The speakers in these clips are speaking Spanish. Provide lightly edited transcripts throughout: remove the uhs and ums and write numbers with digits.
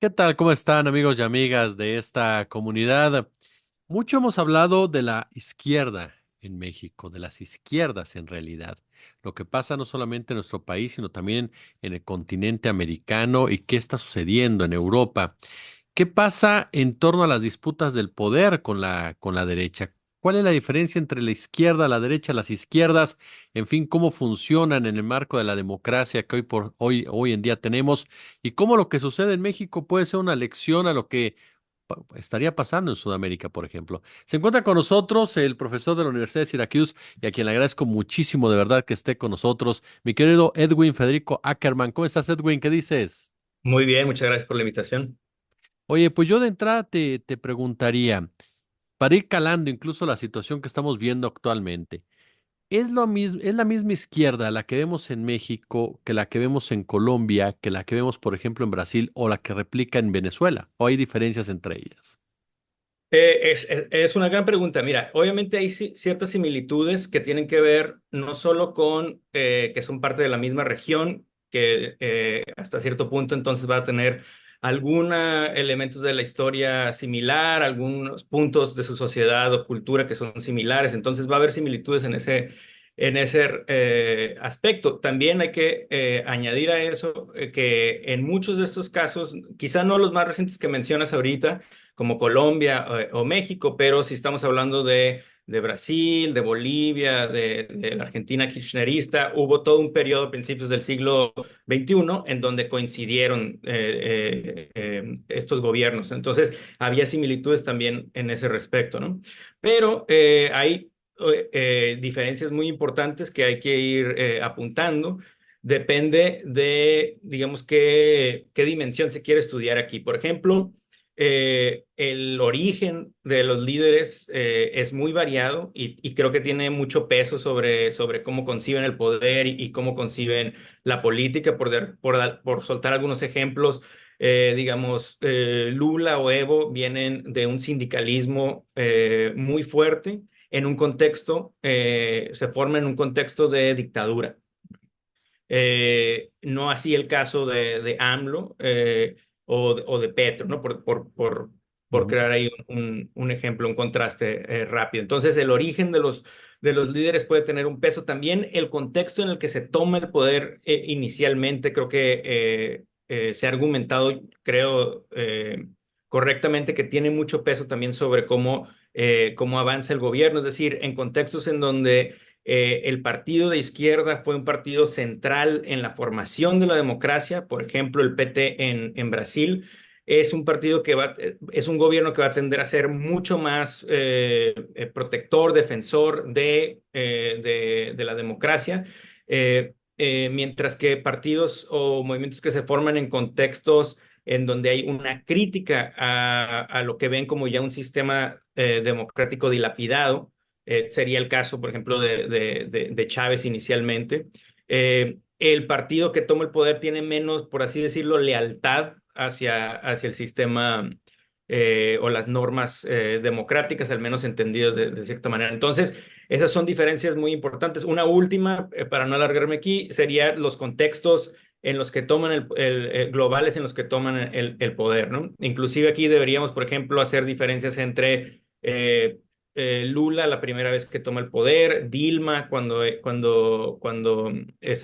¿Qué tal? ¿Cómo están amigos y amigas de esta comunidad? Mucho hemos hablado de la izquierda en México, de las izquierdas en realidad. Lo que pasa no solamente en nuestro país, sino también en el continente americano y qué está sucediendo en Europa. ¿Qué pasa en torno a las disputas del poder con la derecha? ¿Cuál es la diferencia entre la izquierda, la derecha, las izquierdas? En fin, cómo funcionan en el marco de la democracia que hoy en día tenemos y cómo lo que sucede en México puede ser una lección a lo que estaría pasando en Sudamérica, por ejemplo. Se encuentra con nosotros el profesor de la Universidad de Syracuse y a quien le agradezco muchísimo de verdad que esté con nosotros, mi querido Edwin Federico Ackerman. ¿Cómo estás, Edwin? ¿Qué dices? Muy bien, muchas gracias por la invitación. Oye, pues yo de entrada te preguntaría, para ir calando incluso la situación que estamos viendo actualmente, ¿es lo mismo, es la misma izquierda la que vemos en México que la que vemos en Colombia, que la que vemos, por ejemplo, en Brasil o la que replica en Venezuela? ¿O hay diferencias entre ellas? Es una gran pregunta. Mira, obviamente hay ciertas similitudes que tienen que ver no solo con que son parte de la misma región, que hasta cierto punto entonces va a tener algunos elementos de la historia similar, algunos puntos de su sociedad o cultura que son similares, entonces va a haber similitudes en ese aspecto. También hay que añadir a eso que en muchos de estos casos, quizá no los más recientes que mencionas ahorita, como Colombia o México, pero si estamos hablando de Brasil, de Bolivia, de la Argentina kirchnerista, hubo todo un periodo a principios del siglo XXI en donde coincidieron estos gobiernos. Entonces, había similitudes también en ese respecto, ¿no? Pero hay diferencias muy importantes que hay que ir apuntando. Depende de, digamos, qué dimensión se quiere estudiar aquí. Por ejemplo, el origen de los líderes es muy variado y creo que tiene mucho peso sobre cómo conciben el poder y cómo conciben la política. Por soltar algunos ejemplos, digamos, Lula o Evo vienen de un sindicalismo muy fuerte en un contexto, se forma en un contexto de dictadura. No así el caso de AMLO o de Petro, ¿no? Por Ujú. crear ahí un ejemplo, un contraste rápido. Entonces, el origen de los líderes puede tener un peso. También el contexto en el que se toma el poder inicialmente, creo que se ha argumentado, creo, correctamente, que tiene mucho peso también sobre cómo avanza el gobierno. Es decir, en contextos en donde el partido de izquierda fue un partido central en la formación de la democracia. Por ejemplo, el PT en Brasil es un partido es un gobierno que va a tender a ser mucho más protector, defensor de la democracia. Mientras que partidos o movimientos que se forman en contextos en donde hay una crítica a lo que ven como ya un sistema democrático dilapidado, sería el caso, por ejemplo, de Chávez inicialmente. El partido que toma el poder tiene menos, por así decirlo, lealtad hacia el sistema o las normas democráticas, al menos entendidas de cierta manera. Entonces, esas son diferencias muy importantes. Una última, para no alargarme aquí, sería los contextos en los que toman globales en los que toman el poder, ¿no? Inclusive aquí deberíamos, por ejemplo, hacer diferencias entre Lula la primera vez que toma el poder, Dilma cuando es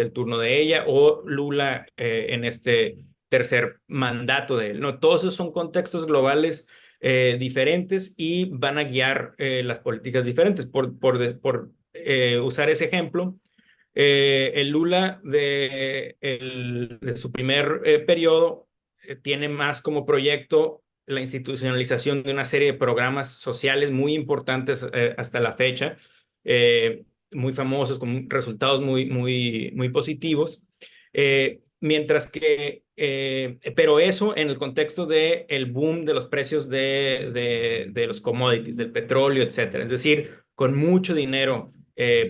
el turno de ella, o Lula en este tercer mandato de él, ¿no? Todos esos son contextos globales diferentes y van a guiar las políticas diferentes. Por usar ese ejemplo, el Lula de su primer periodo tiene más como proyecto la institucionalización de una serie de programas sociales muy importantes hasta la fecha, muy famosos, con resultados muy, muy, muy positivos. Pero eso en el contexto del boom de los precios de los commodities, del petróleo, etcétera. Es decir, con mucho dinero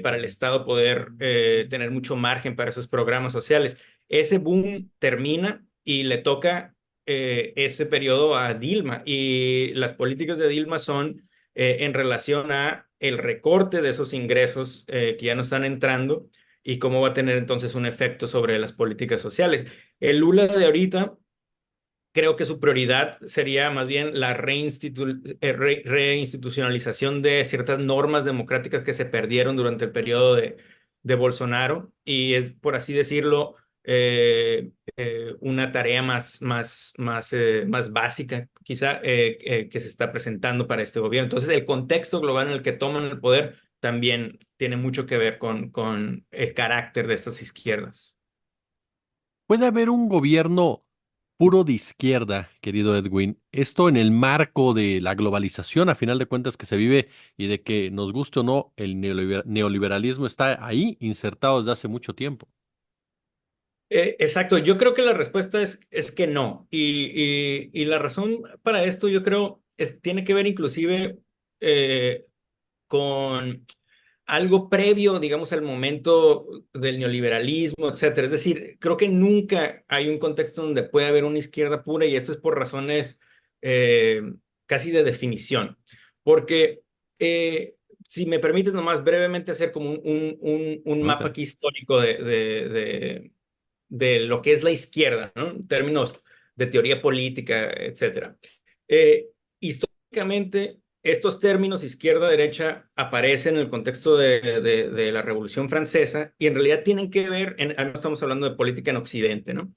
para el Estado poder tener mucho margen para esos programas sociales. Ese boom termina y le toca ese periodo a Dilma y las políticas de Dilma son en relación a el recorte de esos ingresos que ya no están entrando y cómo va a tener entonces un efecto sobre las políticas sociales. El Lula de ahorita creo que su prioridad sería más bien la reinstitucionalización de ciertas normas democráticas que se perdieron durante el periodo de Bolsonaro y es, por así decirlo, una tarea más básica, quizá, que se está presentando para este gobierno. Entonces, el contexto global en el que toman el poder también tiene mucho que ver con el carácter de estas izquierdas. ¿Puede haber un gobierno puro de izquierda, querido Edwin? Esto en el marco de la globalización, a final de cuentas, que se vive y de que nos guste o no, el neoliberalismo está ahí insertado desde hace mucho tiempo. Exacto, yo creo que la respuesta es que no. Y la razón para esto, yo creo, tiene que ver inclusive con algo previo, digamos, al momento del neoliberalismo, etcétera. Es decir, creo que nunca hay un contexto donde puede haber una izquierda pura y esto es por razones eh, casi de definición. Porque si me permites nomás brevemente hacer como un mapa Adelante. aquí histórico de lo que es la izquierda, ¿no? En términos de teoría política, etcétera. Históricamente, estos términos izquierda-derecha aparecen en el contexto de la Revolución Francesa y en realidad tienen que ver, no estamos hablando de política en Occidente, ¿no?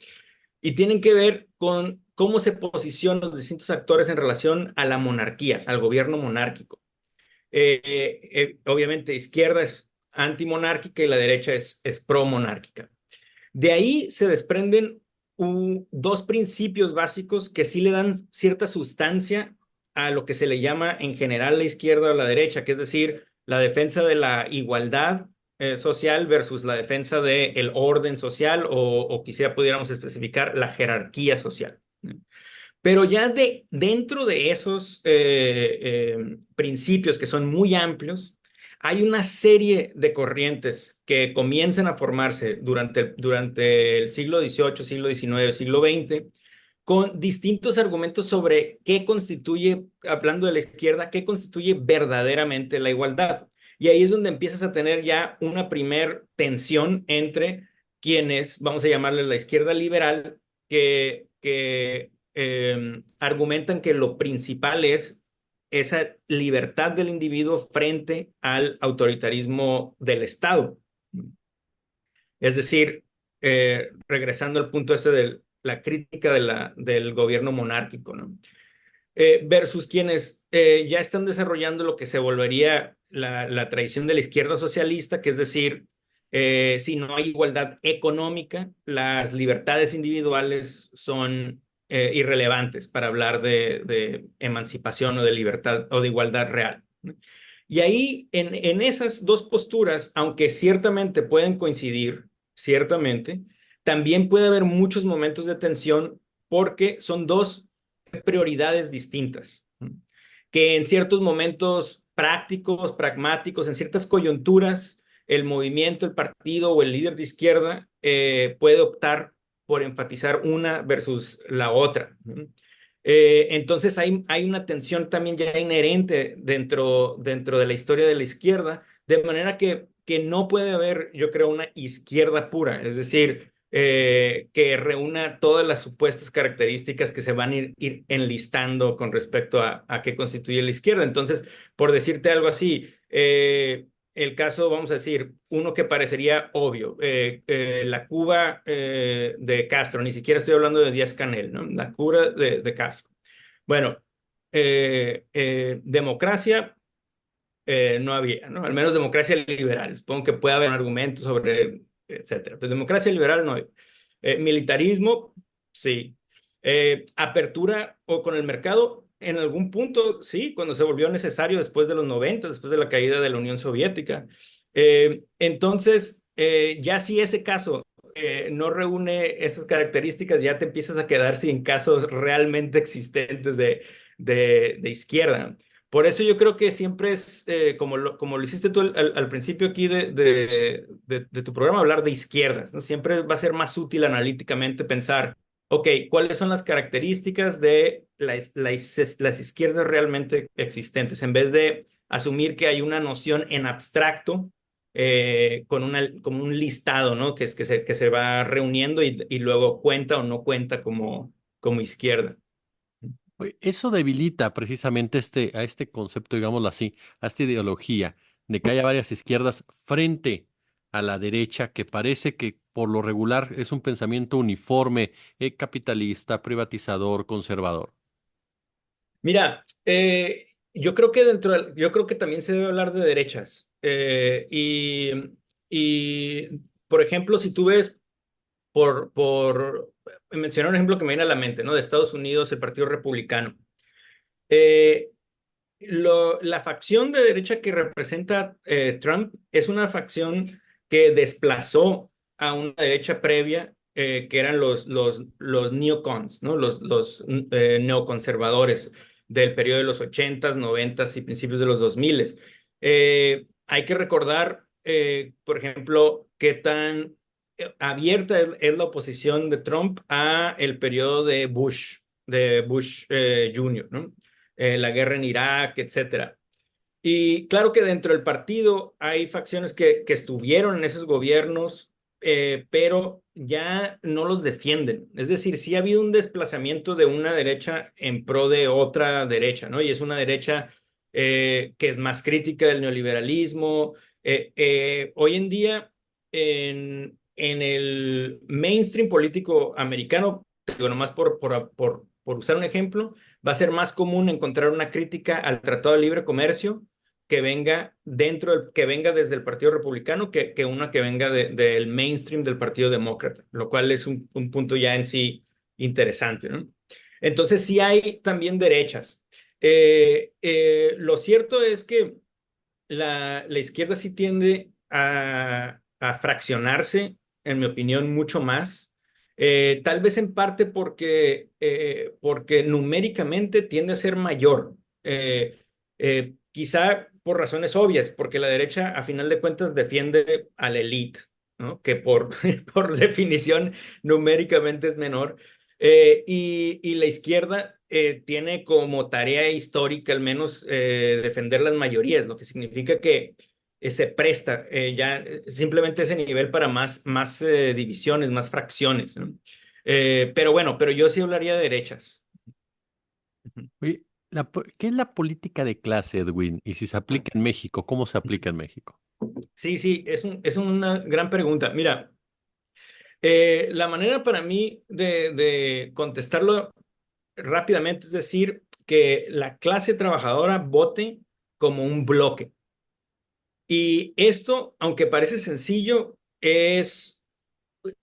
Y tienen que ver con cómo se posicionan los distintos actores en relación a la monarquía, al gobierno monárquico. Obviamente, izquierda es antimonárquica y la derecha es pro-monárquica. De ahí se desprenden dos principios básicos que sí le dan cierta sustancia a lo que se le llama en general la izquierda o la derecha, que es decir, la defensa de la igualdad social versus la defensa del orden social o quisiera pudiéramos especificar la jerarquía social. Pero ya dentro de esos principios que son muy amplios, hay una serie de corrientes que comienzan a formarse durante el siglo XVIII, siglo XIX, siglo XX, con distintos argumentos sobre qué constituye, hablando de la izquierda, qué constituye verdaderamente la igualdad. Y ahí es donde empiezas a tener ya una primer tensión entre quienes, vamos a llamarle la izquierda liberal, que argumentan que lo principal es esa libertad del individuo frente al autoritarismo del Estado. Es decir, regresando al punto ese de la crítica del gobierno monárquico, ¿no? Versus quienes ya están desarrollando lo que se volvería la tradición de la izquierda socialista, que es decir, si no hay igualdad económica, las libertades individuales son irrelevantes para hablar de emancipación o de libertad o de igualdad real, ¿no? Y ahí, en esas dos posturas, aunque ciertamente pueden coincidir, ciertamente, también puede haber muchos momentos de tensión porque son dos prioridades distintas, que en ciertos momentos prácticos, pragmáticos, en ciertas coyunturas, el movimiento, el partido o el líder de izquierda puede optar por enfatizar una versus la otra. Entonces hay una tensión también ya inherente dentro de la historia de la izquierda, de manera que no puede haber, yo creo, una izquierda pura, es decir, que reúna todas las supuestas características que se van a ir enlistando con respecto a qué constituye la izquierda. Entonces, por decirte algo así, el caso, vamos a decir, uno que parecería obvio, la Cuba de Castro, ni siquiera estoy hablando de Díaz-Canel, ¿no? La Cuba de Castro. Bueno, democracia no había, ¿no? Al menos democracia liberal. Supongo que puede haber argumentos sobre, etcétera. Pues democracia liberal no hay. Militarismo, sí. Apertura o con el mercado, en algún punto, sí, cuando se volvió necesario después de los 90, después de la caída de la Unión Soviética. Entonces, ya si ese caso no reúne esas características, ya te empiezas a quedar sin casos realmente existentes de izquierda. Por eso yo creo que siempre es, como lo hiciste tú al principio aquí de tu programa, hablar de izquierdas, ¿no? Siempre va a ser más útil analíticamente pensar, ok, ¿cuáles son las características de las izquierdas realmente existentes? En vez de asumir que hay una noción en abstracto como un listado, ¿no? Que se va reuniendo y luego cuenta o no cuenta como izquierda. Oye, eso debilita precisamente a este concepto, digámoslo así, a esta ideología de que haya varias izquierdas frente a la derecha, que parece que por lo regular es un pensamiento uniforme, capitalista, privatizador, conservador. Mira, yo creo que yo creo que también se debe hablar de derechas. Por ejemplo, si tú ves por mencionar un ejemplo que me viene a la mente, ¿no? De Estados Unidos, el Partido Republicano. Eh, la facción de derecha que representa Trump es una facción que desplazó a una derecha previa, que eran los neocons, ¿no? Los neoconservadores del periodo de los 80s, 90s y principios de los 2000s. Hay que recordar, por ejemplo, qué tan abierta es la oposición de Trump a el periodo de Bush Jr., ¿no? La guerra en Irak, etcétera. Y claro que dentro del partido hay facciones que estuvieron en esos gobiernos, pero ya no los defienden. Es decir, sí ha habido un desplazamiento de una derecha en pro de otra derecha, ¿no? Y es una derecha que es más crítica del neoliberalismo. Hoy en día, en el mainstream político americano, digo, nomás por usar un ejemplo, va a ser más común encontrar una crítica al Tratado de Libre Comercio que venga que venga desde el Partido Republicano que una que venga del mainstream del Partido Demócrata, lo cual es un punto ya en sí interesante, ¿no? Entonces sí hay también derechas. Lo cierto es que la izquierda sí tiende a fraccionarse, en mi opinión, mucho más. Tal vez en parte porque numéricamente tiende a ser mayor. Quizá por razones obvias, porque la derecha, a final de cuentas, defiende a la élite, ¿no? Que por definición numéricamente es menor. Y la izquierda tiene como tarea histórica al menos defender las mayorías, lo que significa que se presta ya simplemente ese nivel para más divisiones, más fracciones, ¿no? Pero bueno, pero yo sí hablaría de derechas. Oye, ¿qué es la política de clase, Edwin? Y si se aplica en México, ¿cómo se aplica en México? Sí, sí, es una gran pregunta. Mira, la manera para mí de contestarlo rápidamente es decir que la clase trabajadora vote como un bloque. Y esto, aunque parece sencillo, es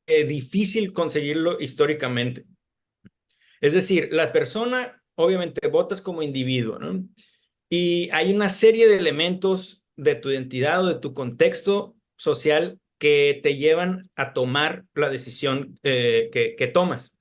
difícil conseguirlo históricamente. Es decir, la persona obviamente votas como individuo, ¿no? Y hay una serie de elementos de tu identidad o de tu contexto social que te llevan a tomar la decisión que tomas.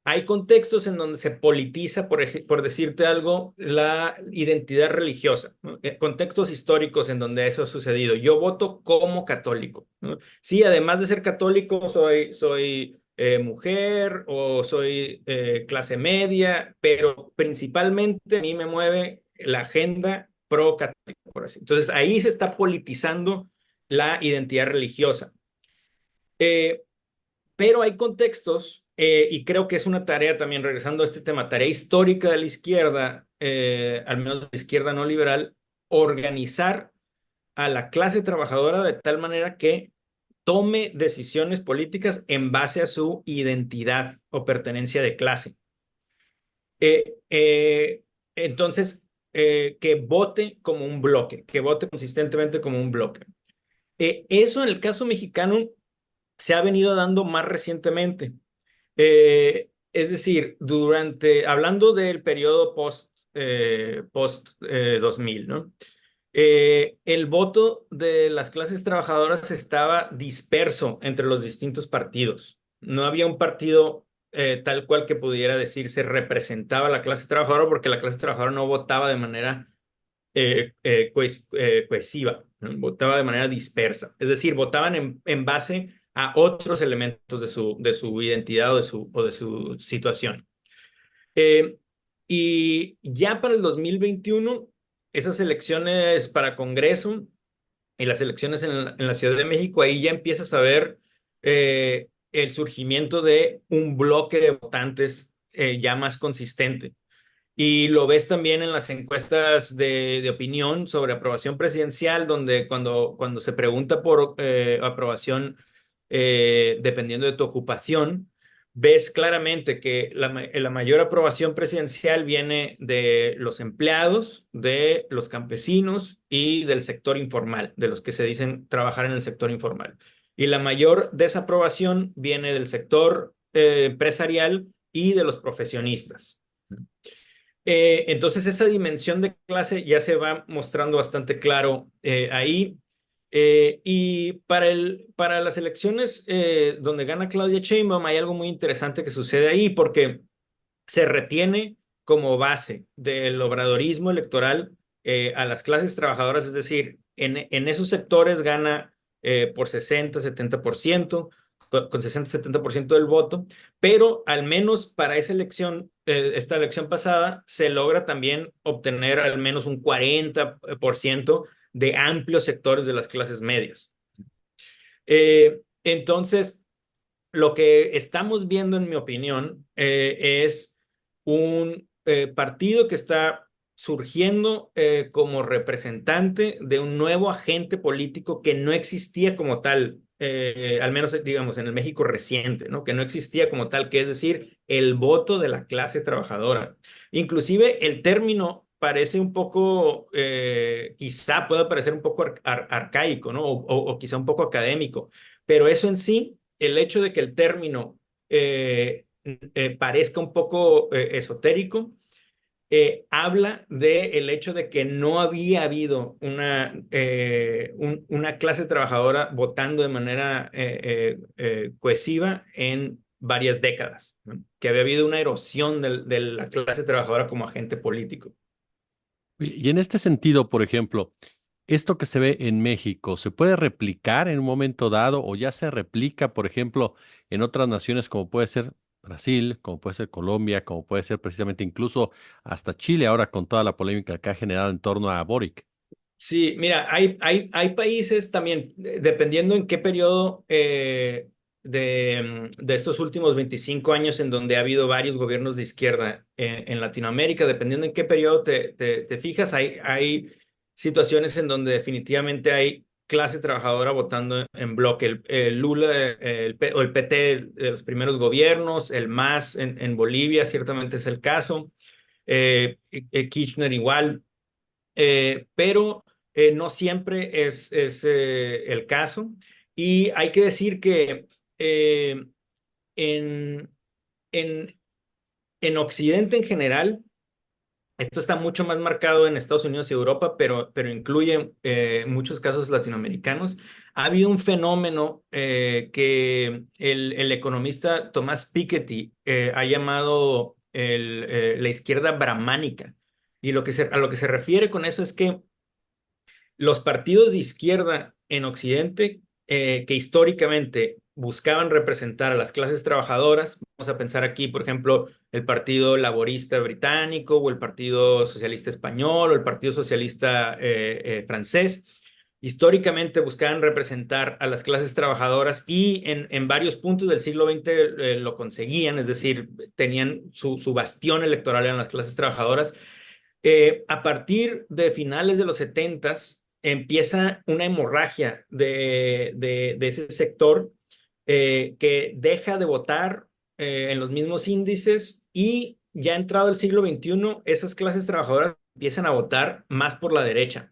Hay contextos en donde se politiza, por decirte algo, la identidad religiosa, ¿no? Contextos históricos en donde eso ha sucedido. Yo voto como católico, ¿no? Sí, además de ser católico, soy mujer o soy clase media, pero principalmente a mí me mueve la agenda pro católica, por así. Entonces ahí se está politizando la identidad religiosa. Eh, pero hay contextos, y creo que es una tarea también, regresando a este tema, tarea histórica de la izquierda, al menos de la izquierda no liberal, organizar a la clase trabajadora de tal manera que tome decisiones políticas en base a su identidad o pertenencia de clase. Entonces, que vote como un bloque, que vote consistentemente como un bloque. Eso en el caso mexicano se ha venido dando más recientemente. Es decir, hablando del periodo post 2000, ¿no? El voto de las clases trabajadoras estaba disperso entre los distintos partidos. No había un partido tal cual que pudiera decirse representaba a la clase trabajadora porque la clase trabajadora no votaba de manera cohesiva, ¿no? Votaba de manera dispersa. Es decir, votaban en base a otros elementos de su identidad o de su situación. Eh, y ya para el 2021, esas elecciones para Congreso y las elecciones en la Ciudad de México, ahí ya empiezas a ver el surgimiento de un bloque de votantes ya más consistente. Y lo ves también en las encuestas de opinión sobre aprobación presidencial, donde cuando se pregunta por aprobación, dependiendo de tu ocupación, ves claramente que la mayor aprobación presidencial viene de los empleados, de los campesinos y del sector informal, de los que se dicen trabajar en el sector informal. Y la mayor desaprobación viene del sector empresarial y de los profesionistas. Entonces esa dimensión de clase ya se va mostrando bastante claro ahí. Y para las elecciones donde gana Claudia Sheinbaum hay algo muy interesante que sucede ahí porque se retiene como base del obradorismo electoral a las clases trabajadoras, es decir, en esos sectores gana por 60-70%, con 60-70% del voto, pero al menos para esa elección, esta elección pasada, se logra también obtener al menos un 40% de amplios sectores de las clases medias. Entonces, lo que estamos viendo, en mi opinión, es un partido que está surgiendo como representante de un nuevo agente político que no existía como tal, al menos digamos en el México reciente, ¿no? Que no existía como tal, que es decir, el voto de la clase trabajadora. Inclusive el término parece un poco, quizá pueda parecer un poco arcaico, ¿no? O quizá un poco académico, pero eso en sí, el hecho de que el término parezca un poco esotérico, habla del hecho de que no había habido una clase trabajadora votando de manera cohesiva en varias décadas, ¿no? Que había habido una erosión de la clase trabajadora como agente político. Y en este sentido, por ejemplo, esto que se ve en México, ¿se puede replicar en un momento dado o ya se replica, por ejemplo, en otras naciones como puede ser Brasil, como puede ser Colombia, como puede ser precisamente incluso hasta Chile, ahora con toda la polémica que ha generado en torno a Boric? Sí, mira, hay países también, dependiendo en qué periodo de estos últimos 25 años en donde ha habido varios gobiernos de izquierda en Latinoamérica, dependiendo en qué periodo te fijas, hay situaciones en donde definitivamente hay clase trabajadora votando en bloque. El Lula o el PT de los primeros gobiernos, el MAS en Bolivia, ciertamente es el caso. Kirchner igual. Pero no siempre es el caso. Y hay que decir que eh, en, en, en Occidente en general, esto está mucho más marcado en Estados Unidos y Europa, pero incluye muchos casos latinoamericanos. Ha habido un fenómeno que el economista Tomás Piketty ha llamado la izquierda brahmánica. Y a lo que se refiere con eso es que los partidos de izquierda en Occidente, que históricamente buscaban representar a las clases trabajadoras, vamos a pensar aquí, por ejemplo, el Partido Laborista Británico o el Partido Socialista Español o el Partido Socialista Francés, históricamente buscaban representar a las clases trabajadoras y en varios puntos del siglo XX lo conseguían, es decir, tenían su bastión electoral en las clases trabajadoras. A partir de finales de los 70 empieza una hemorragia de ese sector que deja de votar en los mismos índices y ya entrado el siglo XXI, esas clases trabajadoras empiezan a votar más por la derecha.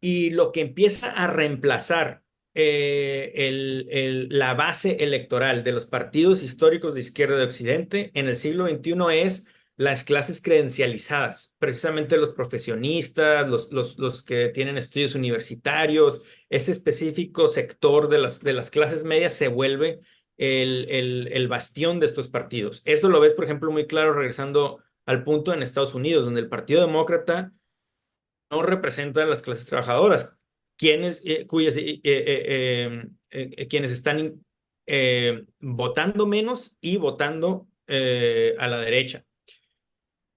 Y lo que empieza a reemplazar la base electoral de los partidos históricos de izquierda de Occidente en el siglo XXI es las clases credencializadas, precisamente los profesionistas, los que tienen estudios universitarios, ese específico sector de las clases medias se vuelve el bastión de estos partidos. Eso lo ves, por ejemplo, muy claro regresando al punto en Estados Unidos, donde el Partido Demócrata no representan a las clases trabajadoras, quienes están votando menos y votando a la derecha.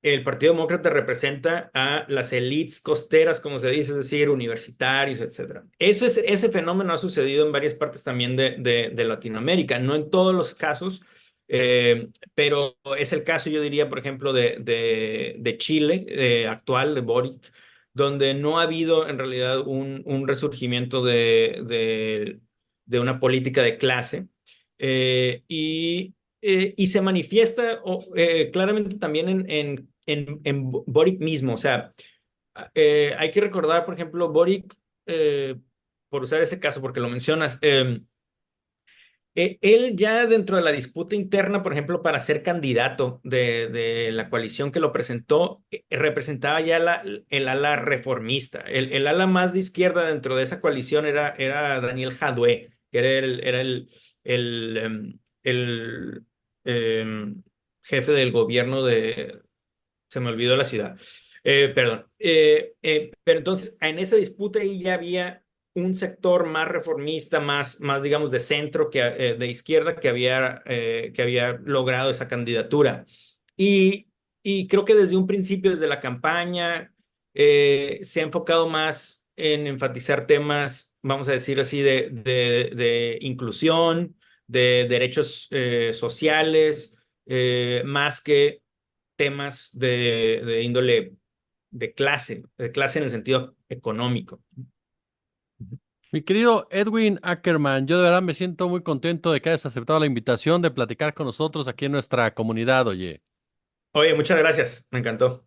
El Partido Demócrata representa a las élites costeras, como se dice, es decir, universitarios, etcétera. Ese fenómeno ha sucedido en varias partes también de Latinoamérica, no en todos los casos, Pero es el caso, yo diría, por ejemplo, de Chile actual, de Boric, donde no ha habido en realidad un resurgimiento de una política de clase. Y se manifiesta claramente también en Boric mismo. O sea, hay que recordar, por ejemplo, Boric, eh, por usar ese caso, porque lo mencionas, él ya dentro de la disputa interna, por ejemplo, para ser candidato de la coalición que lo presentó, representaba ya el ala reformista. El ala más de izquierda dentro de esa coalición era Daniel Jadue, que era el jefe del gobierno se me olvidó la ciudad. Perdón. Pero entonces, en esa disputa ahí ya había un sector más reformista, más digamos, de centro, de izquierda, que había logrado esa candidatura. Y, y creo que desde un principio, desde la campaña, se ha enfocado más en enfatizar temas, vamos a decir así, de inclusión, de derechos sociales, más que temas de índole de clase en el sentido económico. Mi querido Edwin Ackerman, yo de verdad me siento muy contento de que hayas aceptado la invitación de platicar con nosotros aquí en nuestra comunidad, oye. Oye, muchas gracias, me encantó.